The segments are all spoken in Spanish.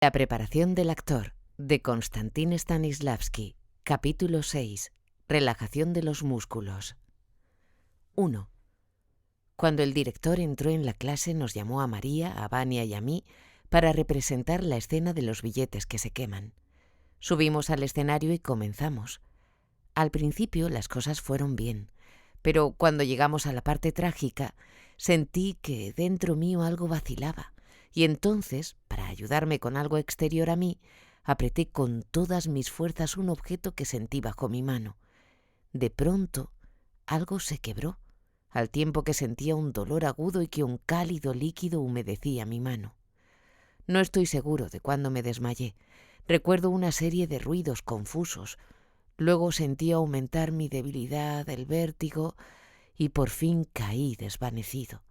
La preparación del actor, de Konstantin Stanislavski. Capítulo 6. Relajación de los músculos. 1. Cuando el director entró en la clase nos llamó a María, a Vania y a mí para representar la escena de los billetes que se queman. Subimos al escenario y comenzamos. Al principio las cosas fueron bien, pero cuando llegamos a la parte trágica sentí que dentro mío algo vacilaba. Y entonces, para ayudarme con algo exterior a mí, apreté con todas mis fuerzas un objeto que sentí bajo mi mano. De pronto, algo se quebró, al tiempo que sentía un dolor agudo y que un cálido líquido humedecía mi mano. No estoy seguro de cuándo me desmayé. Recuerdo una serie de ruidos confusos. Luego sentí aumentar mi debilidad, el vértigo, y por fin caí desvanecido.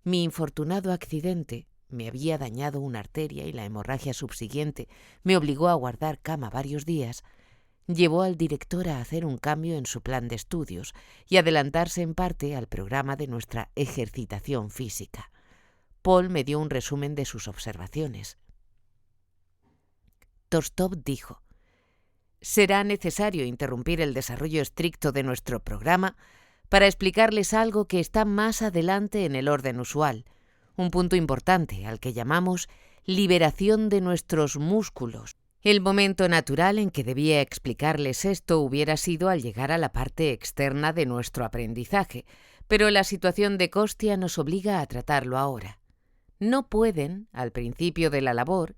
Mi infortunado accidente me había dañado una arteria y la hemorragia subsiguiente me obligó a guardar cama varios días. Llevó al director a hacer un cambio en su plan de estudios y adelantarse en parte al programa de nuestra ejercitación física. Paul me dio un resumen de sus observaciones. Torstov dijo: «Será necesario interrumpir el desarrollo estricto de nuestro programa para explicarles algo que está más adelante en el orden usual, un punto importante al que llamamos liberación de nuestros músculos. El momento natural en que debía explicarles esto hubiera sido al llegar a la parte externa de nuestro aprendizaje, pero la situación de Costia nos obliga a tratarlo ahora. No pueden, al principio de la labor,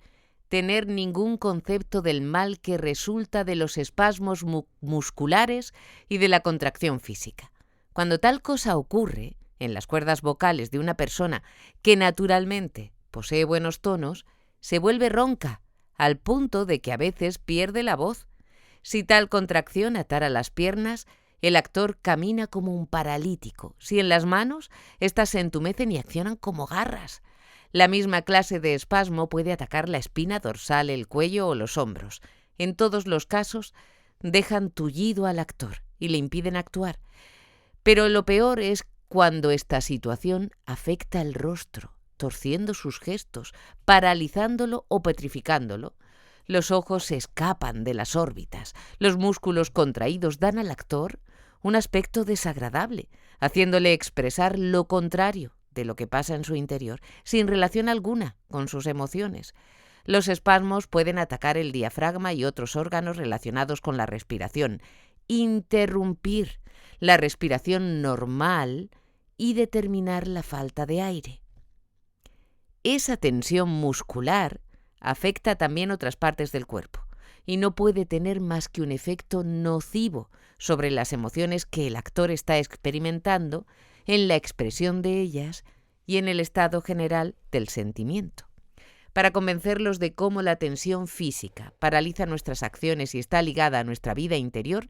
tener ningún concepto del mal que resulta de los espasmos musculares y de la contracción física. Cuando tal cosa ocurre en las cuerdas vocales de una persona que naturalmente posee buenos tonos, se vuelve ronca, al punto de que a veces pierde la voz. Si tal contracción atara las piernas, el actor camina como un paralítico. Si en las manos, éstas se entumecen y accionan como garras. La misma clase de espasmo puede atacar la espina dorsal, el cuello o los hombros. En todos los casos, dejan tullido al actor y le impiden actuar. Pero lo peor es cuando esta situación afecta el rostro, torciendo sus gestos, paralizándolo o petrificándolo. Los ojos se escapan de las órbitas, los músculos contraídos dan al actor un aspecto desagradable, haciéndole expresar lo contrario de lo que pasa en su interior, sin relación alguna con sus emociones. Los espasmos pueden atacar el diafragma y otros órganos relacionados con la respiración, interrumpir la respiración normal y determinar la falta de aire. Esa tensión muscular afecta también otras partes del cuerpo y no puede tener más que un efecto nocivo sobre las emociones que el actor está experimentando, en la expresión de ellas y en el estado general del sentimiento. Para convencerlos de cómo la tensión física paraliza nuestras acciones y está ligada a nuestra vida interior,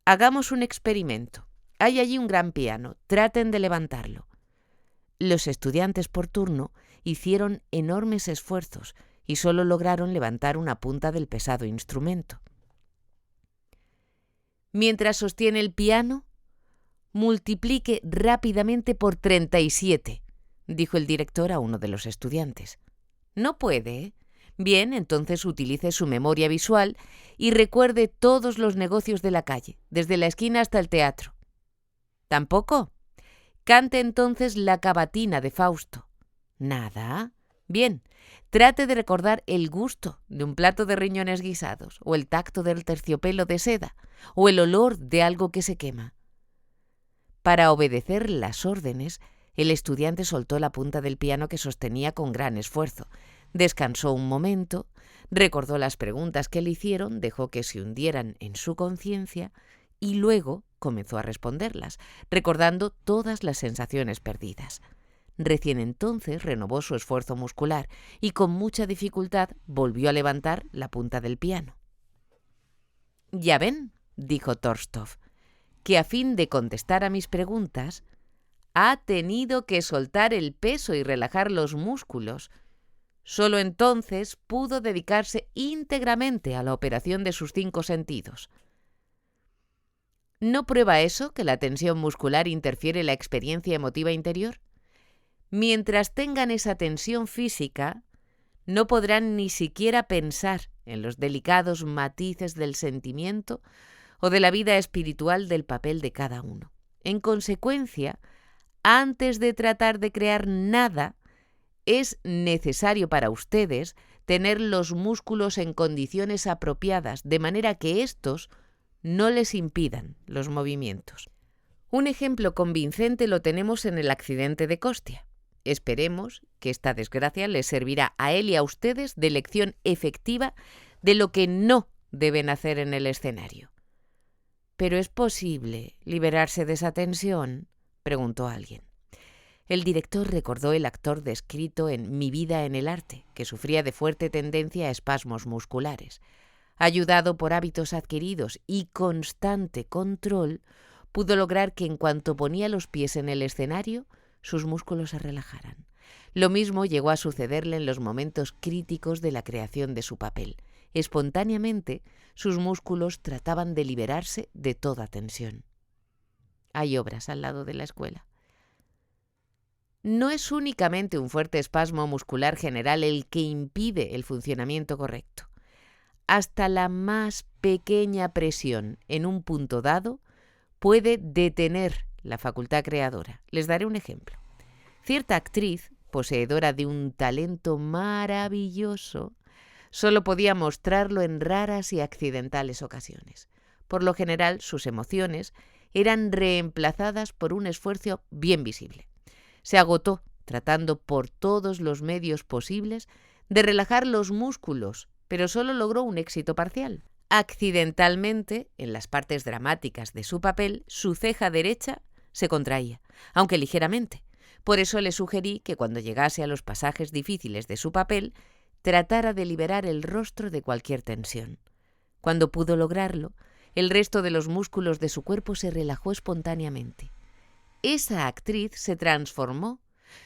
hagamos un experimento. Hay allí un gran piano, traten de levantarlo. Los estudiantes por turno hicieron enormes esfuerzos y solo lograron levantar una punta del pesado instrumento. Mientras sostiene el piano, multiplique rápidamente por 37, dijo el director a uno de los estudiantes. No puede, ¿eh? Bien, entonces utilice su memoria visual y recuerde todos los negocios de la calle, desde la esquina hasta el teatro. ¿Tampoco? Cante entonces la cavatina de Fausto. ¿Nada? Bien, trate de recordar el gusto de un plato de riñones guisados, o el tacto del terciopelo de seda, o el olor de algo que se quema. Para obedecer las órdenes, el estudiante soltó la punta del piano que sostenía con gran esfuerzo. Descansó un momento, recordó las preguntas que le hicieron, dejó que se hundieran en su conciencia y luego comenzó a responderlas, recordando todas las sensaciones perdidas. Recién entonces renovó su esfuerzo muscular y con mucha dificultad volvió a levantar la punta del piano. «Ya ven», dijo Torstov, «que a fin de contestar a mis preguntas, ha tenido que soltar el peso y relajar los músculos. Solo entonces pudo dedicarse íntegramente a la operación de sus 5 sentidos». ¿No prueba eso que la tensión muscular interfiere en la experiencia emotiva interior? Mientras tengan esa tensión física, No podrán ni siquiera pensar en los delicados matices del sentimiento o de la vida espiritual del papel de cada uno. En consecuencia, antes de tratar de crear nada, es necesario para ustedes tener los músculos en condiciones apropiadas, de manera que estos no les impidan los movimientos. Un ejemplo convincente lo tenemos en el accidente de Kostia. Esperemos que esta desgracia les servirá a él y a ustedes de lección efectiva de lo que no deben hacer en el escenario. ¿Pero es posible liberarse de esa tensión?, preguntó alguien. El director recordó el actor descrito en Mi vida en el arte, que sufría de fuerte tendencia a espasmos musculares. Ayudado por hábitos adquiridos y constante control, pudo lograr que en cuanto ponía los pies en el escenario, sus músculos se relajaran. Lo mismo llegó a sucederle en los momentos críticos de la creación de su papel. Espontáneamente, sus músculos trataban de liberarse de toda tensión. Hay obras al lado de la escuela. No es únicamente un fuerte espasmo muscular general el que impide el funcionamiento correcto. Hasta la más pequeña presión en un punto dado puede detener la facultad creadora. Les daré un ejemplo. Cierta actriz, poseedora de un talento maravilloso, solo podía mostrarlo en raras y accidentales ocasiones. Por lo general, sus emociones eran reemplazadas por un esfuerzo bien visible. Se agotó tratando por todos los medios posibles de relajar los músculos, pero solo logró un éxito parcial. Accidentalmente, en las partes dramáticas de su papel, su ceja derecha se contraía, aunque ligeramente. Por eso le sugerí que cuando llegase a los pasajes difíciles de su papel, tratara de liberar el rostro de cualquier tensión. Cuando pudo lograrlo, el resto de los músculos de su cuerpo se relajó espontáneamente. Esa actriz se transformó,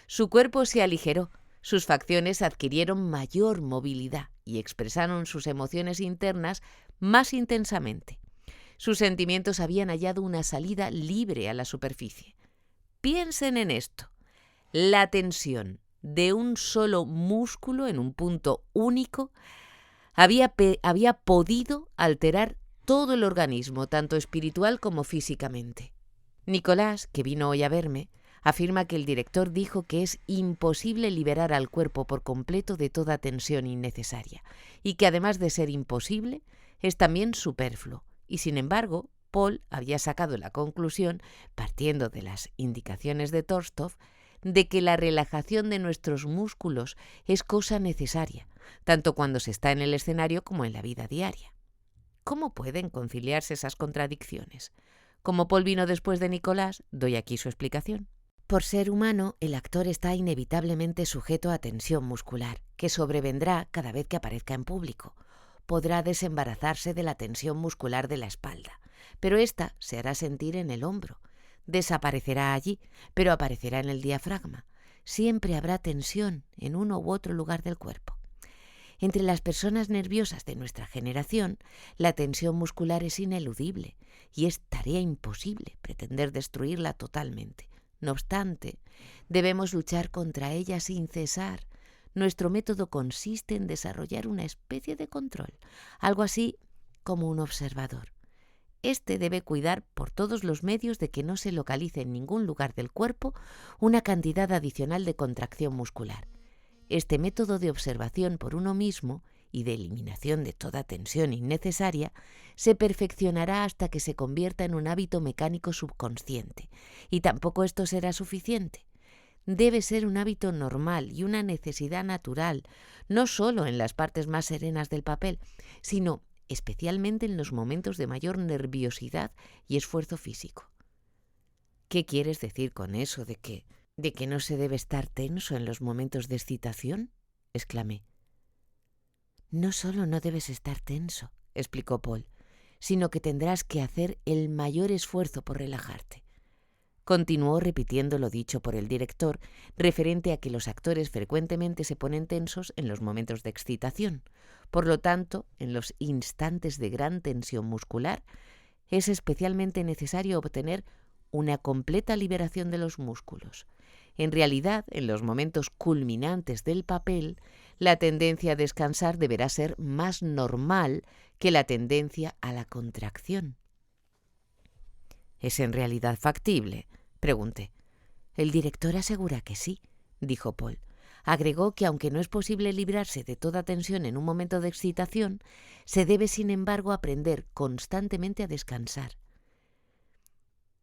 su cuerpo se aligeró, sus facciones adquirieron mayor movilidad y expresaron sus emociones internas más intensamente. Sus sentimientos habían hallado una salida libre a la superficie. Piensen en esto. La tensión de un solo músculo en un punto único había podido alterar todo el organismo, tanto espiritual como físicamente. Nicolás, que vino hoy a verme, afirma que el director dijo que es imposible liberar al cuerpo por completo de toda tensión innecesaria y que además de ser imposible, es también superfluo. Y sin embargo, Paul había sacado la conclusión, partiendo de las indicaciones de Torstov, de que la relajación de nuestros músculos es cosa necesaria, tanto cuando se está en el escenario como en la vida diaria. ¿Cómo pueden conciliarse esas contradicciones? Como Paul vino después de Nicolás, doy aquí su explicación. Por ser humano, el actor está inevitablemente sujeto a tensión muscular, que sobrevendrá cada vez que aparezca en público. Podrá desembarazarse de la tensión muscular de la espalda, pero ésta se hará sentir en el hombro. Desaparecerá allí, pero aparecerá en el diafragma. Siempre habrá tensión en uno u otro lugar del cuerpo. Entre las personas nerviosas de nuestra generación, la tensión muscular es ineludible y es tarea imposible pretender destruirla totalmente. No obstante, debemos luchar contra ella sin cesar. Nuestro método consiste en desarrollar una especie de control, algo así como un observador. Este debe cuidar por todos los medios de que no se localice en ningún lugar del cuerpo una cantidad adicional de contracción muscular. Este método de observación por uno mismo y de eliminación de toda tensión innecesaria se perfeccionará hasta que se convierta en un hábito mecánico subconsciente, y tampoco esto será suficiente. Debe ser un hábito normal y una necesidad natural, no solo en las partes más serenas del papel, sino especialmente en los momentos de mayor nerviosidad y esfuerzo físico. ¿Qué quieres decir con eso de que no se debe estar tenso en los momentos de excitación?, exclamé. No solo no debes estar tenso, explicó Paul, sino que tendrás que hacer el mayor esfuerzo por relajarte. Continuó repitiendo lo dicho por el director, referente a que los actores frecuentemente se ponen tensos en los momentos de excitación. Por lo tanto, en los instantes de gran tensión muscular, es especialmente necesario obtener una completa liberación de los músculos. En realidad, en los momentos culminantes del papel, la tendencia a descansar deberá ser más normal que la tendencia a la contracción. ¿Es en realidad factible?, pregunté. El director asegura que sí, dijo Paul. Agregó que aunque no es posible librarse de toda tensión en un momento de excitación, se debe sin embargo aprender constantemente a descansar.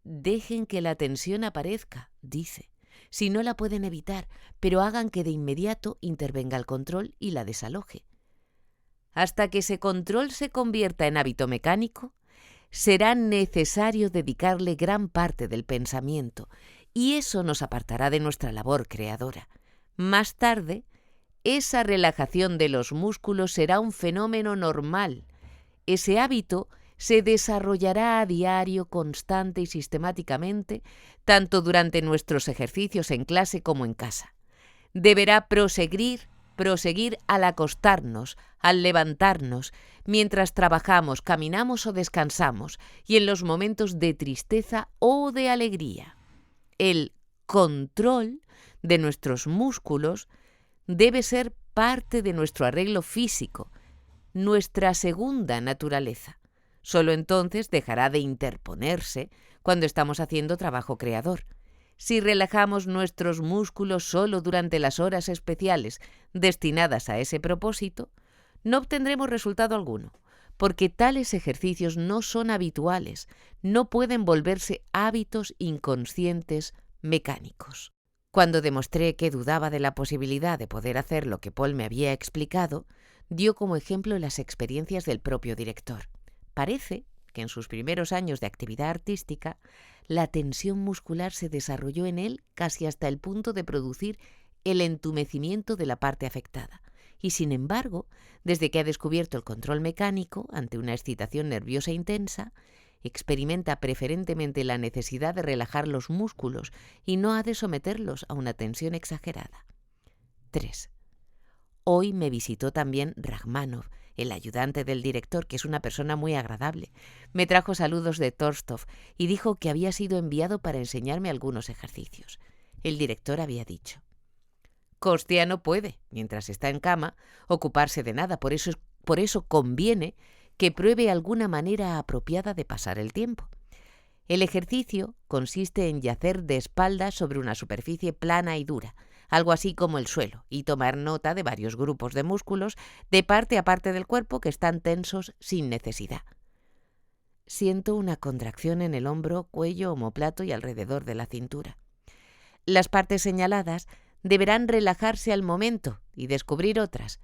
Dejen que la tensión aparezca, dice, si no la pueden evitar, pero hagan que de inmediato intervenga el control y la desaloje. Hasta que ese control se convierta en hábito mecánico, será necesario dedicarle gran parte del pensamiento, y eso nos apartará de nuestra labor creadora. Más tarde, esa relajación de los músculos será un fenómeno normal. Ese hábito se desarrollará a diario, constante y sistemáticamente, tanto durante nuestros ejercicios en clase como en casa. Deberá proseguir al acostarnos, al levantarnos, mientras trabajamos, caminamos o descansamos, y en los momentos de tristeza o de alegría. El control de nuestros músculos debe ser parte de nuestro arreglo físico, nuestra segunda naturaleza. Solo entonces dejará de interponerse cuando estamos haciendo trabajo creador. Si relajamos nuestros músculos solo durante las horas especiales destinadas a ese propósito, no obtendremos resultado alguno, porque tales ejercicios no son habituales, no pueden volverse hábitos inconscientes mecánicos. Cuando demostré que dudaba de la posibilidad de poder hacer lo que Paul me había explicado, dio como ejemplo las experiencias del propio director. Parece que en sus primeros años de actividad artística, la tensión muscular se desarrolló en él casi hasta el punto de producir el entumecimiento de la parte afectada. Y sin embargo, desde que ha descubierto el control mecánico ante una excitación nerviosa intensa, experimenta preferentemente la necesidad de relajar los músculos y no ha de someterlos a una tensión exagerada. 3. Hoy me visitó también Rachmaninoff, el ayudante del director, que es una persona muy agradable. Me trajo saludos de Torstov y dijo que había sido enviado para enseñarme algunos ejercicios. El director había dicho: Costia no puede, mientras está en cama, ocuparse de nada, por eso conviene que pruebe alguna manera apropiada de pasar el tiempo. El ejercicio consiste en yacer de espaldas sobre una superficie plana y dura, algo así como el suelo, y tomar nota de varios grupos de músculos de parte a parte del cuerpo que están tensos sin necesidad. Siento una contracción en el hombro, cuello, omóplato y alrededor de la cintura. Las partes señaladas deberán relajarse al momento y descubrir otras.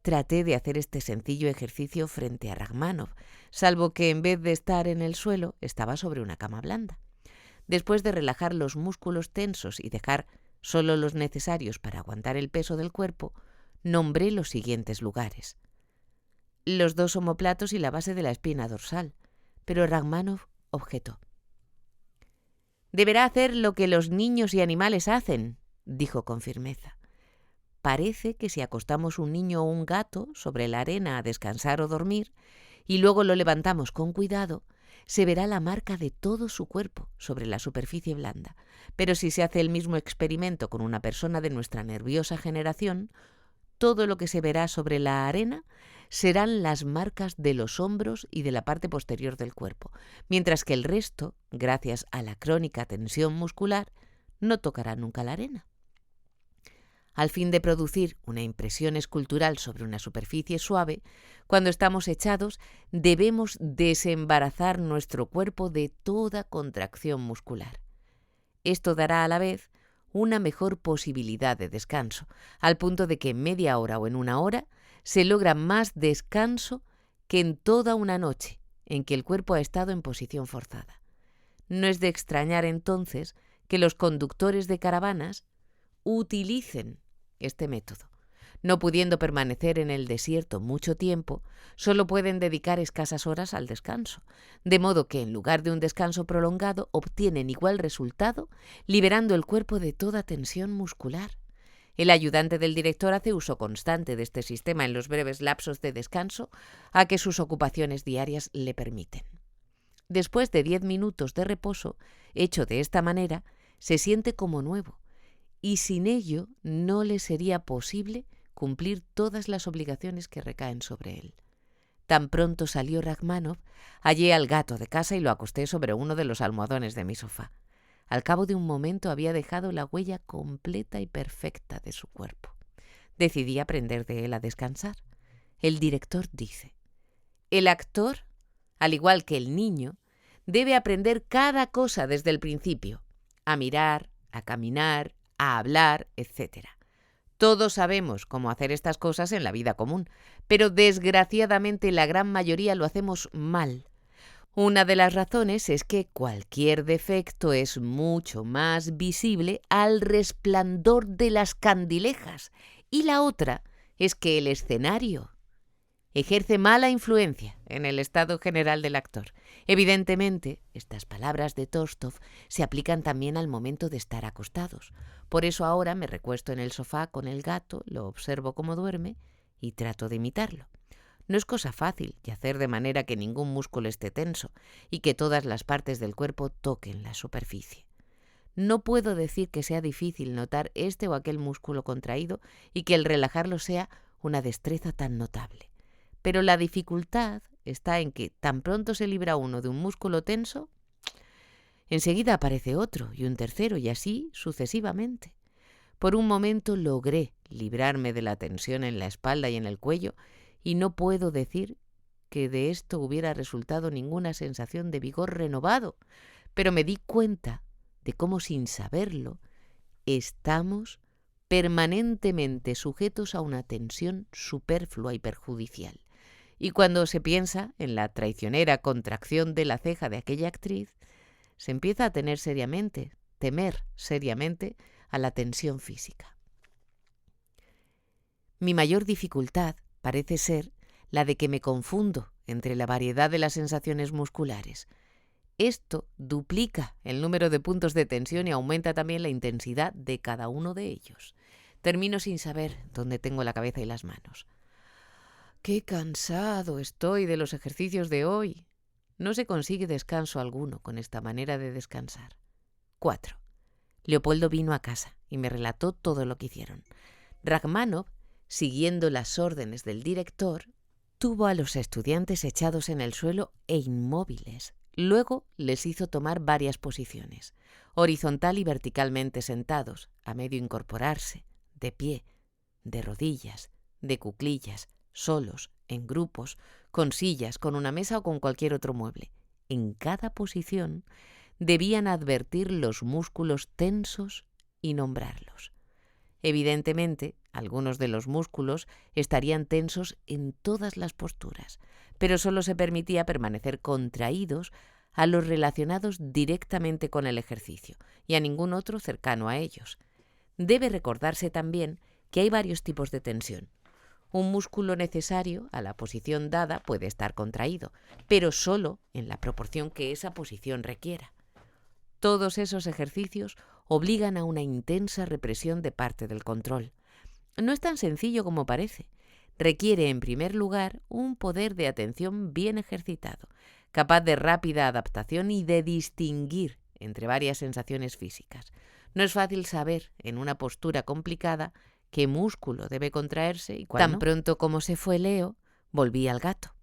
Traté de hacer este sencillo ejercicio frente a Rachmaninoff, salvo que en vez de estar en el suelo, estaba sobre una cama blanda. Después de relajar los músculos tensos y dejar solo los necesarios para aguantar el peso del cuerpo, nombré los siguientes lugares: los 2 omóplatos y la base de la espina dorsal, pero Rachmaninoff objetó. «Deberá hacer lo que los niños y animales hacen», dijo con firmeza. Parece que si acostamos un niño o un gato sobre la arena a descansar o dormir, y luego lo levantamos con cuidado, se verá la marca de todo su cuerpo sobre la superficie blanda. Pero si se hace el mismo experimento con una persona de nuestra nerviosa generación, todo lo que se verá sobre la arena serán las marcas de los hombros y de la parte posterior del cuerpo, mientras que el resto, gracias a la crónica tensión muscular, no tocará nunca la arena. Al fin de producir una impresión escultural sobre una superficie suave, cuando estamos echados, debemos desembarazar nuestro cuerpo de toda contracción muscular. Esto dará a la vez una mejor posibilidad de descanso, al punto de que en media hora o en una hora se logra más descanso que en toda una noche en que el cuerpo ha estado en posición forzada. No es de extrañar entonces que los conductores de caravanas utilicen este método. No pudiendo permanecer en el desierto mucho tiempo, solo pueden dedicar escasas horas al descanso, de modo que en lugar de un descanso prolongado obtienen igual resultado, liberando el cuerpo de toda tensión muscular. El ayudante del director hace uso constante de este sistema en los breves lapsos de descanso a que sus ocupaciones diarias le permiten. Después de 10 minutos de reposo, hecho de esta manera, se siente como nuevo, y sin ello no le sería posible cumplir todas las obligaciones que recaen sobre él. Tan pronto salió Rachmaninoff, hallé al gato de casa y lo acosté sobre uno de los almohadones de mi sofá. Al cabo de un momento había dejado la huella completa y perfecta de su cuerpo. Decidí aprender de él a descansar. El director dice: el actor, al igual que el niño, debe aprender cada cosa desde el principio, a mirar, a caminar, a hablar, etc. Todos sabemos cómo hacer estas cosas en la vida común, pero desgraciadamente la gran mayoría lo hacemos mal. Una de las razones es que cualquier defecto es mucho más visible al resplandor de las candilejas, y la otra es que el escenario ejerce mala influencia en el estado general del actor. Evidentemente, estas palabras de Tolstói se aplican también al momento de estar acostados. Por eso ahora me recuesto en el sofá con el gato, lo observo cómo duerme y trato de imitarlo. No es cosa fácil yacer de manera que ningún músculo esté tenso y que todas las partes del cuerpo toquen la superficie. No puedo decir que sea difícil notar este o aquel músculo contraído y que el relajarlo sea una destreza tan notable. Pero la dificultad está en que tan pronto se libra uno de un músculo tenso, enseguida aparece otro y un tercero y así sucesivamente. Por un momento logré librarme de la tensión en la espalda y en el cuello y no puedo decir que de esto hubiera resultado ninguna sensación de vigor renovado, pero me di cuenta de cómo sin saberlo estamos permanentemente sujetos a una tensión superflua y perjudicial. Y cuando se piensa en la traicionera contracción de la ceja de aquella actriz, se empieza a temer seriamente a la tensión física. Mi mayor dificultad parece ser la de que me confundo entre la variedad de las sensaciones musculares. Esto duplica el número de puntos de tensión y aumenta también la intensidad de cada uno de ellos. Termino sin saber dónde tengo la cabeza y las manos. ¡Qué cansado estoy de los ejercicios de hoy! No se consigue descanso alguno con esta manera de descansar. 4. Leopoldo vino a casa y me relató todo lo que hicieron. Rachmaninoff, siguiendo las órdenes del director, tuvo a los estudiantes echados en el suelo e inmóviles. Luego les hizo tomar varias posiciones, horizontal y verticalmente sentados, a medio incorporarse, de pie, de rodillas, de cuclillas, solos, en grupos, con sillas, con una mesa o con cualquier otro mueble. En cada posición debían advertir los músculos tensos y nombrarlos. Evidentemente, algunos de los músculos estarían tensos en todas las posturas, pero solo se permitía permanecer contraídos a los relacionados directamente con el ejercicio y a ningún otro cercano a ellos. Debe recordarse también que hay varios tipos de tensión. Un músculo necesario a la posición dada puede estar contraído, pero solo en la proporción que esa posición requiera. Todos esos ejercicios obligan a una intensa represión de parte del control. No es tan sencillo como parece. Requiere, en primer lugar, un poder de atención bien ejercitado, capaz de rápida adaptación y de distinguir entre varias sensaciones físicas. No es fácil saber, en una postura complicada, qué músculo debe contraerse y cuál no. Tan pronto como se fue Leo, volví al gato.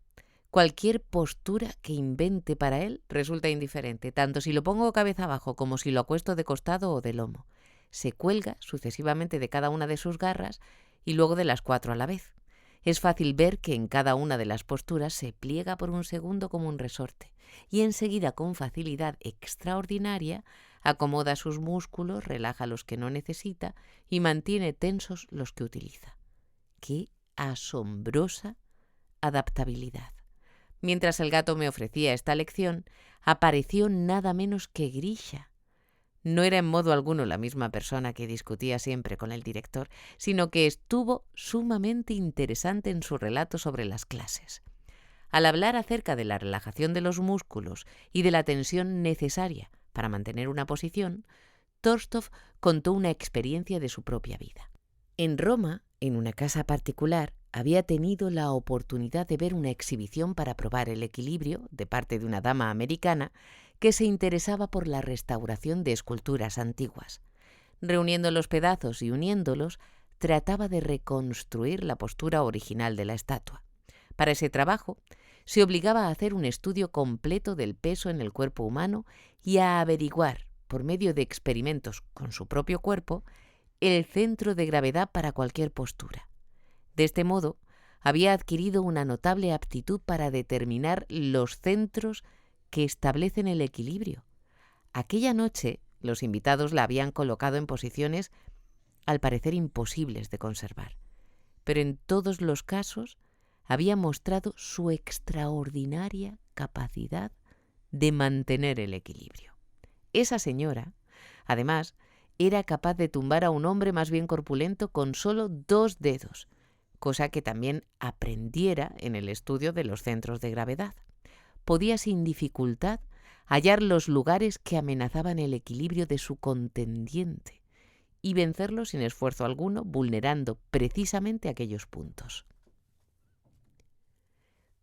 Cualquier postura que invente para él resulta indiferente, tanto si lo pongo cabeza abajo como si lo acuesto de costado o de lomo. Se cuelga sucesivamente de cada una de sus garras y luego de las 4 a la vez. Es fácil ver que en cada una de las posturas se pliega por un segundo como un resorte y enseguida con facilidad extraordinaria acomoda sus músculos, relaja los que no necesita y mantiene tensos los que utiliza. ¡Qué asombrosa adaptabilidad! Mientras el gato me ofrecía esta lección, apareció nada menos que Grisha. No era en modo alguno la misma persona que discutía siempre con el director, sino que estuvo sumamente interesante en su relato sobre las clases. Al hablar acerca de la relajación de los músculos y de la tensión necesaria para mantener una posición, Tolstói contó una experiencia de su propia vida. En Roma, en una casa particular, había tenido la oportunidad de ver una exhibición para probar el equilibrio de parte de una dama americana que se interesaba por la restauración de esculturas antiguas. Reuniendo los pedazos y uniéndolos, trataba de reconstruir la postura original de la estatua. Para ese trabajo, se obligaba a hacer un estudio completo del peso en el cuerpo humano y a averiguar, por medio de experimentos con su propio cuerpo, el centro de gravedad para cualquier postura. De este modo, había adquirido una notable aptitud para determinar los centros que establecen el equilibrio. Aquella noche, los invitados la habían colocado en posiciones al parecer imposibles de conservar, pero en todos los casos había mostrado su extraordinaria capacidad de mantener el equilibrio. Esa señora, además, era capaz de tumbar a un hombre más bien corpulento con solo 2 dedos, cosa que también aprendiera en el estudio de los centros de gravedad. Podía sin dificultad hallar los lugares que amenazaban el equilibrio de su contendiente y vencerlo sin esfuerzo alguno, vulnerando precisamente aquellos puntos.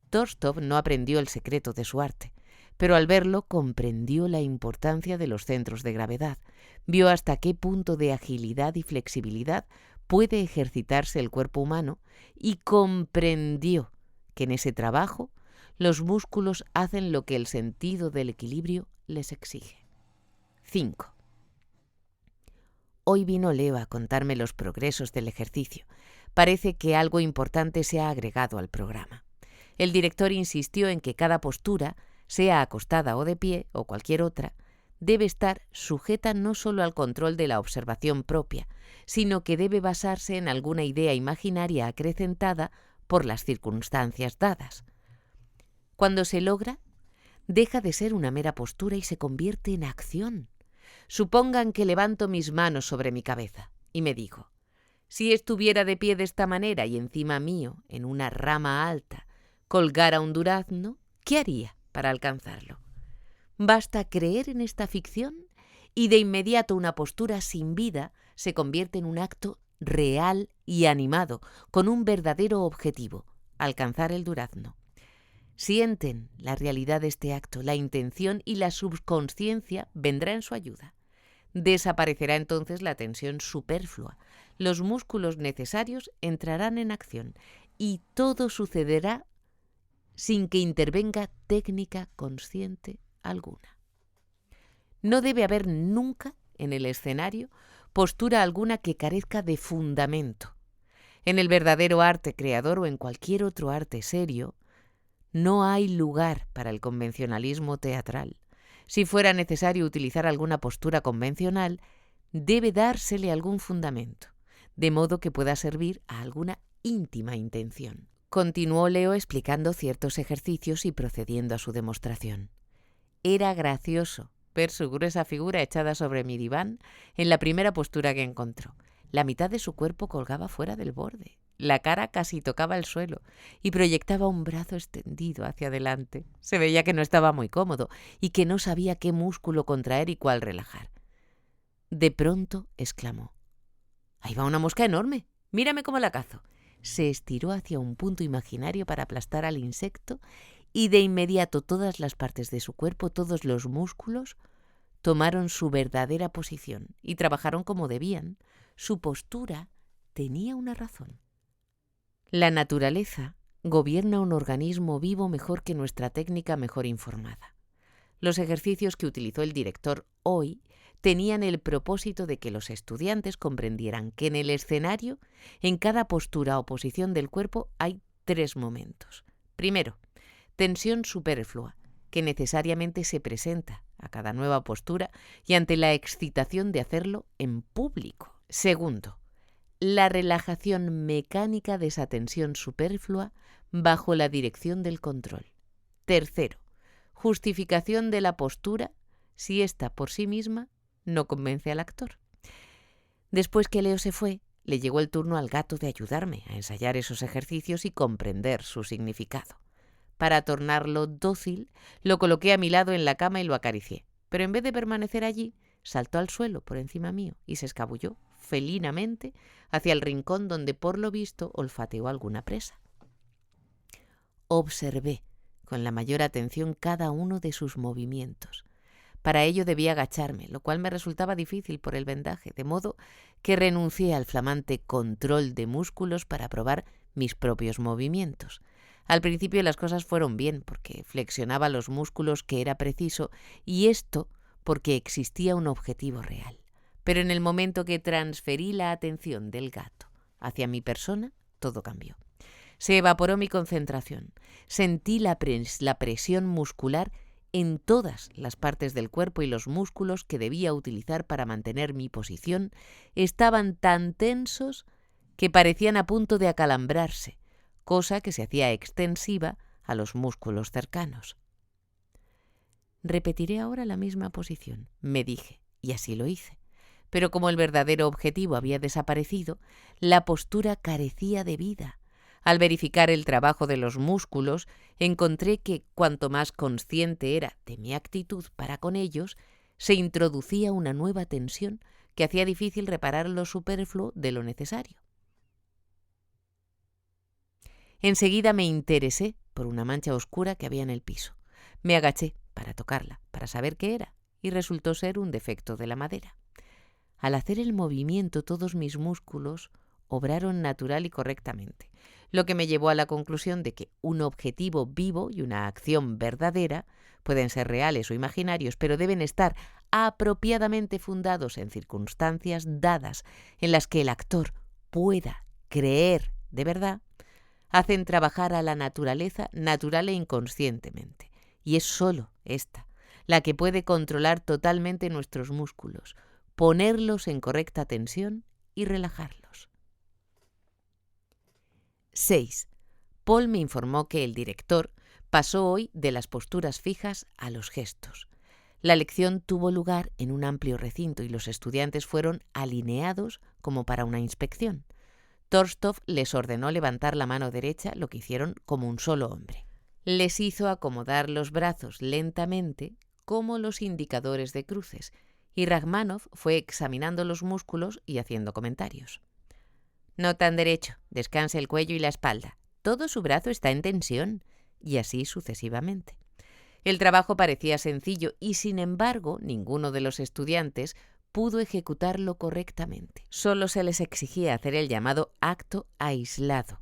Torstov no aprendió el secreto de su arte, pero al verlo comprendió la importancia de los centros de gravedad, vio hasta qué punto de agilidad y flexibilidad puede ejercitarse el cuerpo humano y comprendió que en ese trabajo los músculos hacen lo que el sentido del equilibrio les exige. 5. Hoy vino Leo a contarme los progresos del ejercicio. Parece que algo importante se ha agregado al programa. El director insistió en que cada postura, sea acostada o de pie o cualquier otra, debe estar sujeta no solo al control de la observación propia, sino que debe basarse en alguna idea imaginaria acrecentada por las circunstancias dadas. Cuando se logra, deja de ser una mera postura y se convierte en acción. Supongan que levanto mis manos sobre mi cabeza y me digo, si estuviera de pie de esta manera y encima mío, en una rama alta, colgara un durazno, ¿qué haría para alcanzarlo? Basta creer en esta ficción y de inmediato una postura sin vida se convierte en un acto real y animado, con un verdadero objetivo, alcanzar el durazno. Sienten la realidad de este acto, la intención y la subconsciencia vendrá en su ayuda. Desaparecerá entonces la tensión superflua, los músculos necesarios entrarán en acción y todo sucederá sin que intervenga técnica consciente alguna. No debe haber nunca en el escenario postura alguna que carezca de fundamento. En el verdadero arte creador o en cualquier otro arte serio, no hay lugar para el convencionalismo teatral. Si fuera necesario utilizar alguna postura convencional, debe dársele algún fundamento, de modo que pueda servir a alguna íntima intención. Continuó Leo explicando ciertos ejercicios y procediendo a su demostración. Era gracioso ver su gruesa figura echada sobre mi diván en la primera postura que encontró. La mitad de su cuerpo colgaba fuera del borde. La cara casi tocaba el suelo y proyectaba un brazo extendido hacia adelante. Se veía que no estaba muy cómodo y que no sabía qué músculo contraer y cuál relajar. De pronto exclamó: «Ahí va una mosca enorme. Mírame cómo la cazo». Se estiró hacia un punto imaginario para aplastar al insecto y de inmediato todas las partes de su cuerpo, todos los músculos, tomaron su verdadera posición y trabajaron como debían. Su postura tenía una razón. La naturaleza gobierna un organismo vivo mejor que nuestra técnica mejor informada. Los ejercicios que utilizó el director hoy tenían el propósito de que los estudiantes comprendieran que en el escenario, en cada postura o posición del cuerpo, hay 3 momentos. Primero, tensión superflua, que necesariamente se presenta a cada nueva postura y ante la excitación de hacerlo en público. Segundo, la relajación mecánica de esa tensión superflua bajo la dirección del control. Tercero, justificación de la postura si ésta por sí misma no convence al actor. Después que Leo se fue, le llegó el turno al gato de ayudarme a ensayar esos ejercicios y comprender su significado. Para tornarlo dócil, lo coloqué a mi lado en la cama y lo acaricié, pero en vez de permanecer allí, saltó al suelo por encima mío y se escabulló felinamente hacia el rincón donde por lo visto olfateó alguna presa. Observé con la mayor atención cada uno de sus movimientos. Para ello debía agacharme, lo cual me resultaba difícil por el vendaje, de modo que renuncié al flamante control de músculos para probar mis propios movimientos. Al principio las cosas fueron bien, porque flexionaba los músculos que era preciso, y esto porque existía un objetivo real. Pero en el momento que transferí la atención del gato hacia mi persona, todo cambió. Se evaporó mi concentración. Sentí la presión muscular en todas las partes del cuerpo y los músculos que debía utilizar para mantener mi posición estaban tan tensos que parecían a punto de acalambrarse, cosa que se hacía extensiva a los músculos cercanos. Repetiré ahora la misma posición, me dije, y así lo hice. Pero como el verdadero objetivo había desaparecido, la postura carecía de vida. Al verificar el trabajo de los músculos, encontré que cuanto más consciente era de mi actitud para con ellos, se introducía una nueva tensión que hacía difícil reparar lo superfluo de lo necesario. Enseguida me interesé por una mancha oscura que había en el piso. Me agaché para tocarla, para saber qué era, y resultó ser un defecto de la madera. Al hacer el movimiento, todos mis músculos obraron natural y correctamente, lo que me llevó a la conclusión de que un objetivo vivo y una acción verdadera pueden ser reales o imaginarios, pero deben estar apropiadamente fundados en circunstancias dadas en las que el actor pueda creer de verdad, hacen trabajar a la naturaleza natural e inconscientemente. Y es sólo esta la que puede controlar totalmente nuestros músculos, ponerlos en correcta tensión y relajarlos. 6. Paul me informó que el director pasó hoy de las posturas fijas a los gestos. La lección tuvo lugar en un amplio recinto y los estudiantes fueron alineados como para una inspección. Torstov les ordenó levantar la mano derecha, lo que hicieron como un solo hombre. Les hizo acomodar los brazos lentamente, como los indicadores de cruces, y Rachmanov fue examinando los músculos y haciendo comentarios. No tan derecho, descanse el cuello y la espalda. Todo su brazo está en tensión, y así sucesivamente. El trabajo parecía sencillo y, sin embargo, ninguno de los estudiantes pudo ejecutarlo correctamente. Solo se les exigía hacer el llamado acto aislado,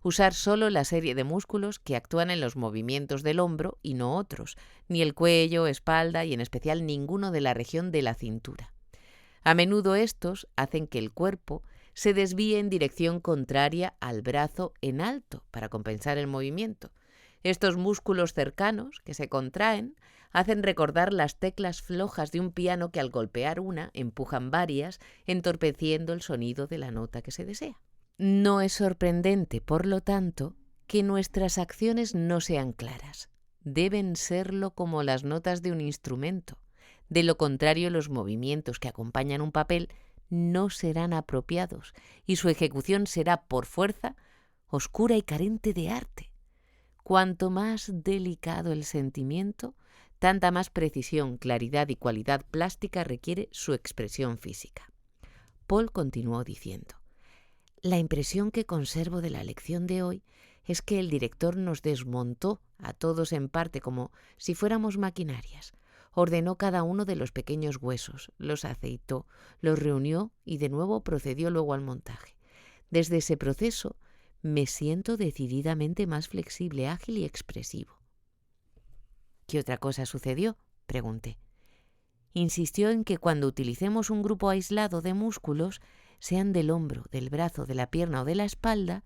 usar solo la serie de músculos que actúan en los movimientos del hombro y no otros, ni el cuello, espalda y en especial ninguno de la región de la cintura. A menudo estos hacen que el cuerpo se desvíe en dirección contraria al brazo en alto para compensar el movimiento. Estos músculos cercanos, que se contraen, hacen recordar las teclas flojas de un piano que al golpear una empujan varias, entorpeciendo el sonido de la nota que se desea. No es sorprendente, por lo tanto, que nuestras acciones no sean claras. Deben serlo como las notas de un instrumento. De lo contrario, los movimientos que acompañan un papel no serán apropiados y su ejecución será, por fuerza, oscura y carente de arte. Cuanto más delicado el sentimiento, tanta más precisión, claridad y cualidad plástica requiere su expresión física. Paul continuó diciendo: la impresión que conservo de la lección de hoy es que el director nos desmontó a todos en parte como si fuéramos maquinarias. Ordenó cada uno de los pequeños huesos, los aceitó, los reunió y de nuevo procedió luego al montaje. Desde ese proceso me siento decididamente más flexible, ágil y expresivo. ¿Qué otra cosa sucedió?, pregunté. Insistió en que cuando utilicemos un grupo aislado de músculos, sean del hombro, del brazo, de la pierna o de la espalda,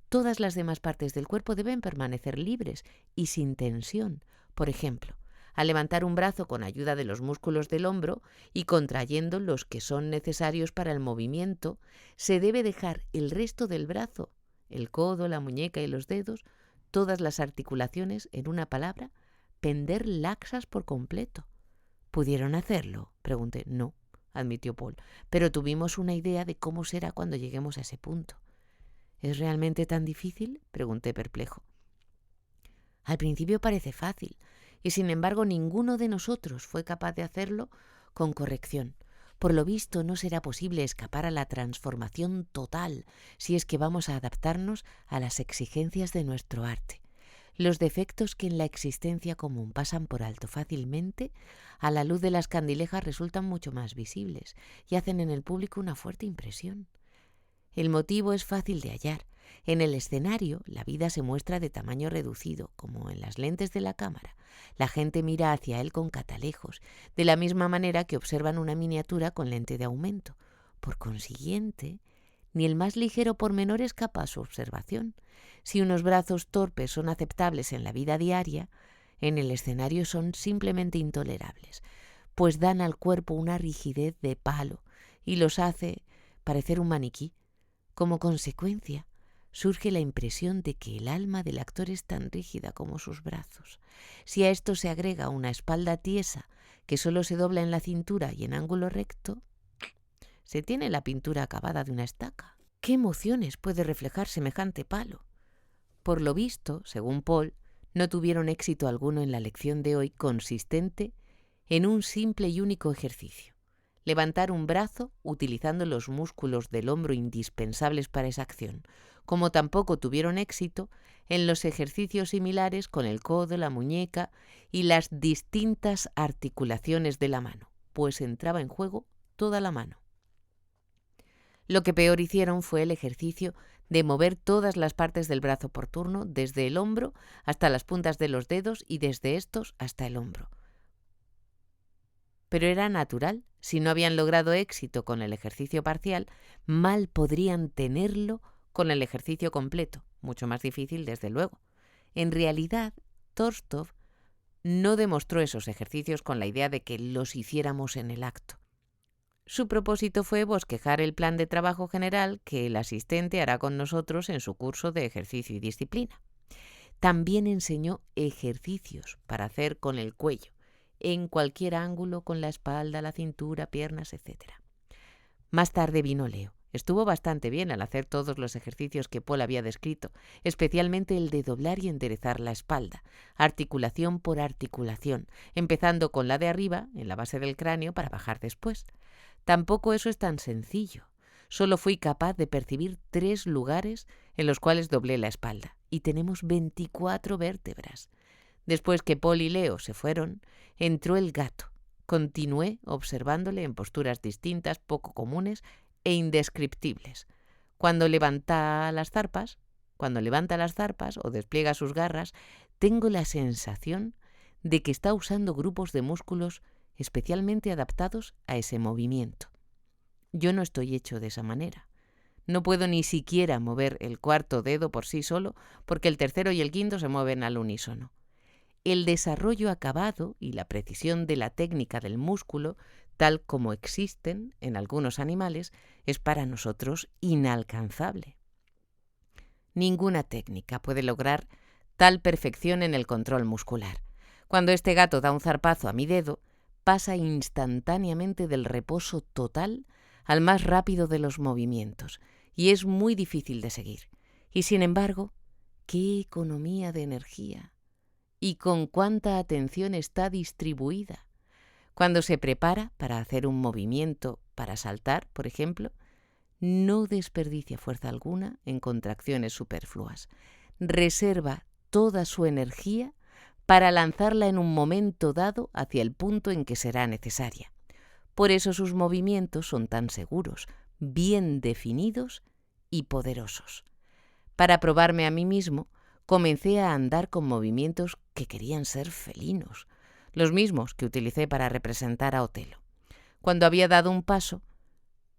todas las demás partes del cuerpo deben permanecer libres y sin tensión. Por ejemplo, al levantar un brazo con ayuda de los músculos del hombro y contrayendo los que son necesarios para el movimiento, se debe dejar el resto del brazo, el codo, la muñeca y los dedos, todas las articulaciones, en una palabra, pender laxas por completo. ¿Pudieron hacerlo?, pregunté. No, admitió Paul, pero tuvimos una idea de cómo será cuando lleguemos a ese punto. ¿Es realmente tan difícil?, pregunté perplejo. Al principio parece fácil, y sin embargo ninguno de nosotros fue capaz de hacerlo con corrección. Por lo visto no será posible escapar a la transformación total si es que vamos a adaptarnos a las exigencias de nuestro arte. Los defectos que en la existencia común pasan por alto fácilmente, a la luz de las candilejas resultan mucho más visibles y hacen en el público una fuerte impresión. El motivo es fácil de hallar. En el escenario, la vida se muestra de tamaño reducido, como en las lentes de la cámara. La gente mira hacia él con catalejos, de la misma manera que observan una miniatura con lente de aumento. Por consiguiente, ni el más ligero pormenor escapa a su observación. Si unos brazos torpes son aceptables en la vida diaria, en el escenario son simplemente intolerables, pues dan al cuerpo una rigidez de palo y los hace parecer un maniquí. Como consecuencia, surge la impresión de que el alma del actor es tan rígida como sus brazos. Si a esto se agrega una espalda tiesa que solo se dobla en la cintura y en ángulo recto, se tiene la pintura acabada de una estaca. ¿Qué emociones puede reflejar semejante palo? Por lo visto, según Paul, no tuvieron éxito alguno en la lección de hoy, consistente en un simple y único ejercicio: levantar un brazo utilizando los músculos del hombro indispensables para esa acción, como tampoco tuvieron éxito en los ejercicios similares con el codo, la muñeca y las distintas articulaciones de la mano, pues entraba en juego toda la mano. Lo que peor hicieron fue el ejercicio de mover todas las partes del brazo por turno, desde el hombro hasta las puntas de los dedos y desde estos hasta el hombro. Pero era natural. Si no habían logrado éxito con el ejercicio parcial, mal podrían tenerlo con el ejercicio completo, mucho más difícil desde luego. En realidad, Torstov no demostró esos ejercicios con la idea de que los hiciéramos en el acto. Su propósito fue bosquejar el plan de trabajo general que el asistente hará con nosotros en su curso de ejercicio y disciplina. También enseñó ejercicios para hacer con el cuello, en cualquier ángulo, con la espalda, la cintura, piernas, etc. Más tarde vino Leo. Estuvo bastante bien al hacer todos los ejercicios que Paul había descrito, especialmente el de doblar y enderezar la espalda, articulación por articulación, empezando con la de arriba, en la base del cráneo, para bajar después. Tampoco eso es tan sencillo. Solo fui capaz de percibir 3 lugares en los cuales doblé la espalda, y tenemos 24 vértebras. Después que Paul y Leo se fueron, entró el gato. Continué observándole en posturas distintas, poco comunes e indescriptibles. Cuando levanta las zarpas o despliega sus garras, tengo la sensación de que está usando grupos de músculos especialmente adaptados a ese movimiento. Yo no estoy hecho de esa manera. No puedo ni siquiera mover el 4º dedo por sí solo, porque el 3º y el 5º se mueven al unísono. El desarrollo acabado y la precisión de la técnica del músculo, tal como existen en algunos animales, es para nosotros inalcanzable. Ninguna técnica puede lograr tal perfección en el control muscular. Cuando este gato da un zarpazo a mi dedo, pasa instantáneamente del reposo total al más rápido de los movimientos, y es muy difícil de seguir. Y sin embargo, ¡qué economía de energía! Y con cuánta atención está distribuida. Cuando se prepara para hacer un movimiento, para saltar, por ejemplo, no desperdicia fuerza alguna en contracciones superfluas. Reserva toda su energía para lanzarla en un momento dado hacia el punto en que será necesaria. Por eso sus movimientos son tan seguros, bien definidos y poderosos. Para probarme a mí mismo, comencé a andar con movimientos que querían ser felinos, los mismos que utilicé para representar a Otelo. Cuando había dado un paso,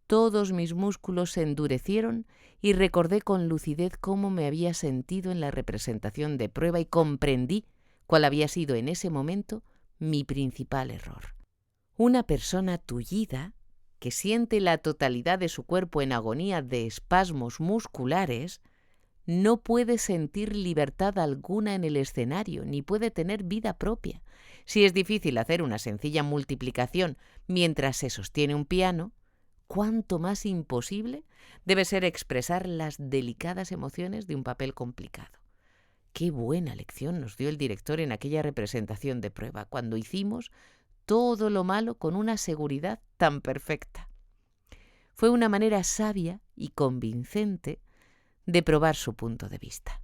todos mis músculos se endurecieron y recordé con lucidez cómo me había sentido en la representación de prueba y comprendí cuál había sido en ese momento mi principal error. Una persona tullida, que siente la totalidad de su cuerpo en agonía de espasmos musculares, no puede sentir libertad alguna en el escenario, ni puede tener vida propia. Si es difícil hacer una sencilla multiplicación mientras se sostiene un piano, cuánto más imposible debe ser expresar las delicadas emociones de un papel complicado. Qué buena lección nos dio el director en aquella representación de prueba, cuando hicimos todo lo malo con una seguridad tan perfecta. Fue una manera sabia y convincente de probar su punto de vista.